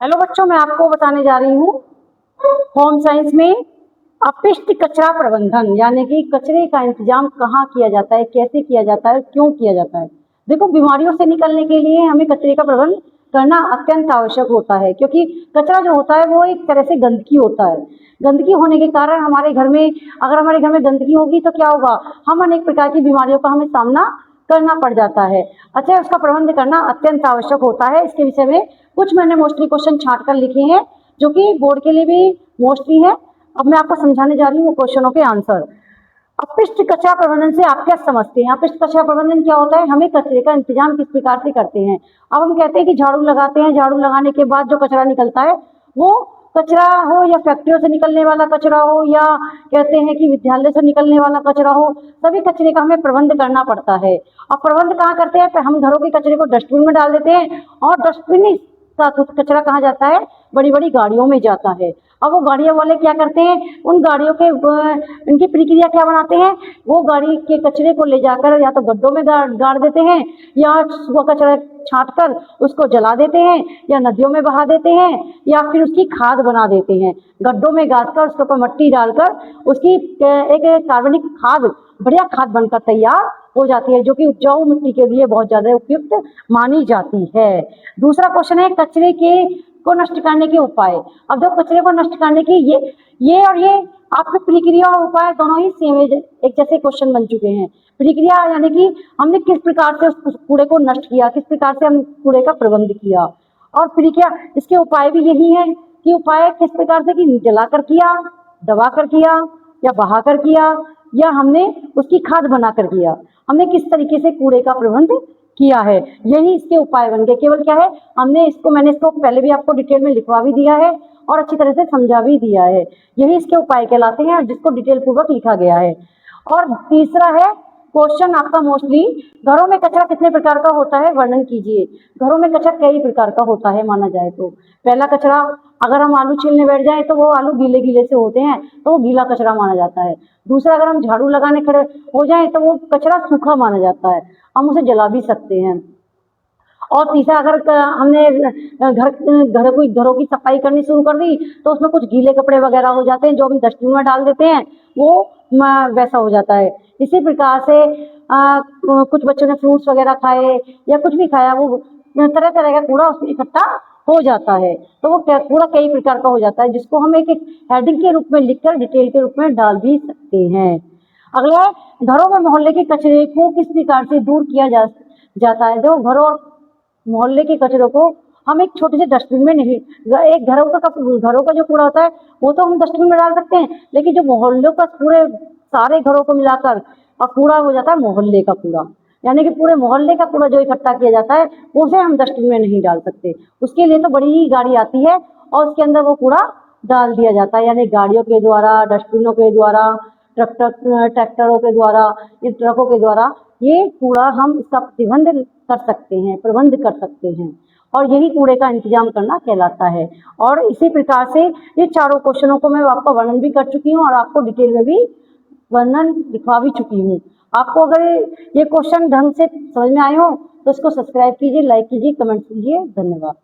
Hello बच्चों, मैं आपको बताने जा रही हूँ होम साइंस में अपशिष्ट कचरा प्रबंधन, यानी कि कचरे का इंतजाम कहाँ किया जाता है, कैसे किया जाता है, क्यों किया जाता है। देखो, बीमारियों से निकलने के लिए हमें कचरे का प्रबंध करना अत्यंत आवश्यक होता है, क्योंकि कचरा जो होता है वो एक तरह से गंदगी होता है। गंदगी होने के कारण हमारे घर में, अगर हमारे घर में गंदगी होगी तो क्या होगा, हम अनेक प्रकार की बीमारियों का हमें सामना करना पड़ जाता है। अच्छा, उसका प्रबंध करना अत्यंत आवश्यक होता है। इसके विषय में कुछ मैंने मोस्टली क्वेश्चन छांट कर लिखे हैं, जो कि बोर्ड के लिए भी मोस्टली है। अब मैं आपको समझाने जा रही हूँ क्वेश्चनों के आंसर। अपशिष्ट कचरा प्रबंधन से आप क्या समझते हैं? अपशिष्ट कचरा प्रबंधन क्या होता है? हमें कचरे का इंतजाम किस प्रकार से करते हैं। अब हम कहते हैं कि झाड़ू लगाते हैं, झाड़ू लगाने के बाद जो कचरा निकलता है वो कचरा हो या फैक्ट्रियों से निकलने वाला कचरा हो, या कहते हैं कि विद्यालय से निकलने वाला कचरा हो, सभी कचरे का हमें प्रबंध करना पड़ता है। अब प्रबंध कहाँ करते हैं? हम घरों के कचरे को डस्टबिन में डाल देते हैं, और डस्टबिन का कचरा कहाँ जाता है? बड़ी बड़ी गाड़ियों में जाता है। अब वो गाड़ियों वाले क्या करते हैं, उन गाड़ियों के इनकी प्रक्रिया क्या बनाते हैं, वो गाड़ी के कचरे को ले जाकर या तो गड्ढों में गाड़ देते हैं, या वो कचरा छांट कर उसको जला देते हैं, या नदियों में बहा देते हैं, या फिर उसकी खाद बना देते हैं। गड्ढों में गाड़ कर उसके ऊपर मिट्टी डालकर उसकी एक कार्बनिक खाद, बढ़िया खाद बनकर तैयार हो जाती है, जो कि उपजाऊ मिट्टी के लिए बहुत ज्यादा उपयुक्त मानी जाती है। दूसरा क्वेश्चन है कचरे को नष्ट करने के उपाय। अब जो कचरे को नष्ट करने की ये और ये आपके प्रक्रिया और उपाय दोनों ही सेम एक जैसे क्वेश्चन बन चुके हैं। प्रक्रिया यानी कि हमने किस प्रकार से उस कूड़े को नष्ट किया, किस प्रकार से हम कूड़े का प्रबंध किया, और प्रक्रिया इसके उपाय भी यही है कि उपाय किस प्रकार से, कि जलाकर किया, दबा कर किया, या बहा कर किया, या हमने उसकी खाद बनाकर किया। हमने किस तरीके से कूड़े का प्रबंध किया है, यही इसके उपाय बन गए। केवल क्या है, मैंने इसको पहले भी आपको डिटेल में लिखवा भी दिया है और अच्छी तरह से समझा भी दिया है। यही इसके उपाय कहलाते हैं, जिसको डिटेल पूर्वक लिखा गया है। और तीसरा है क्वेश्चन आपका मोस्टली, घरों में कचरा कितने प्रकार का होता है, वर्णन कीजिए। घरों में कचरा कई प्रकार का होता है माना जाए तो। पहला कचरा, अगर हम आलू छीलने बैठ जाए तो वो आलू गीले गीले से होते हैं तो वो गीला कचरा माना जाता है। दूसरा, अगर हम झाड़ू लगाने खड़े हो जाए तो वो कचरा सूखा माना जाता है, हम उसे जला भी सकते हैं। और तीसरा, अगर हमने घरों की सफाई करनी शुरू कर दी तो उसमें कुछ गीले कपड़े वगैरह हो जाते हैं, जो हम डस्टबिन में डाल देते हैं, वो वैसा हो जाता है। इसी प्रकार से कुछ बच्चों ने फ्रूट्स वगैरह खाए या कुछ भी खाया, वो तरह तरह का कूड़ा उसमें इकट्ठा हो जाता है, तो वो कूड़ा कई प्रकार का हो जाता है, जिसको हम एक हेडिंग के रूप में लिखकर डिटेल के रूप में डाल भी सकते हैं। अगला, घरों में मोहल्ले के कचरे को किस प्रकार से दूर किया जाता है। जो घरों और मोहल्ले के कचरों को हम एक छोटे से डस्टबिन में नहीं, एक घरों का जो कूड़ा होता है वो तो हम डस्टबिन में डाल सकते हैं, लेकिन जो मोहल्लों का पूरे सारे घरों को मिलाकर और कूड़ा हो जाता है मोहल्ले का कूड़ा, यानी कि पूरे मोहल्ले का कूड़ा जो इकट्ठा किया जाता है उसे हम डस्टबिन में नहीं डाल सकते। उसके लिए तो बड़ी ही गाड़ी आती है और उसके अंदर वो कूड़ा डाल दिया जाता है, यानी गाड़ियों के द्वारा, डस्टबिनों के द्वारा, ट्रैक्टरों के द्वारा, इन ट्रकों के द्वारा ये कूड़ा हम इसका प्रबंध कर सकते हैं, और यही कूड़े का इंतजाम करना कहलाता है। और इसी प्रकार से ये चारों क्वेश्चनों को मैं आपका वर्णन भी कर चुकी हूँ और आपको डिटेल में भी वर्णन दिखा भी चुकी हूँ। आपको अगर ये क्वेश्चन ढंग से समझ में आए हो तो इसको सब्सक्राइब कीजिए, लाइक कीजिए, कमेंट कीजिए। धन्यवाद।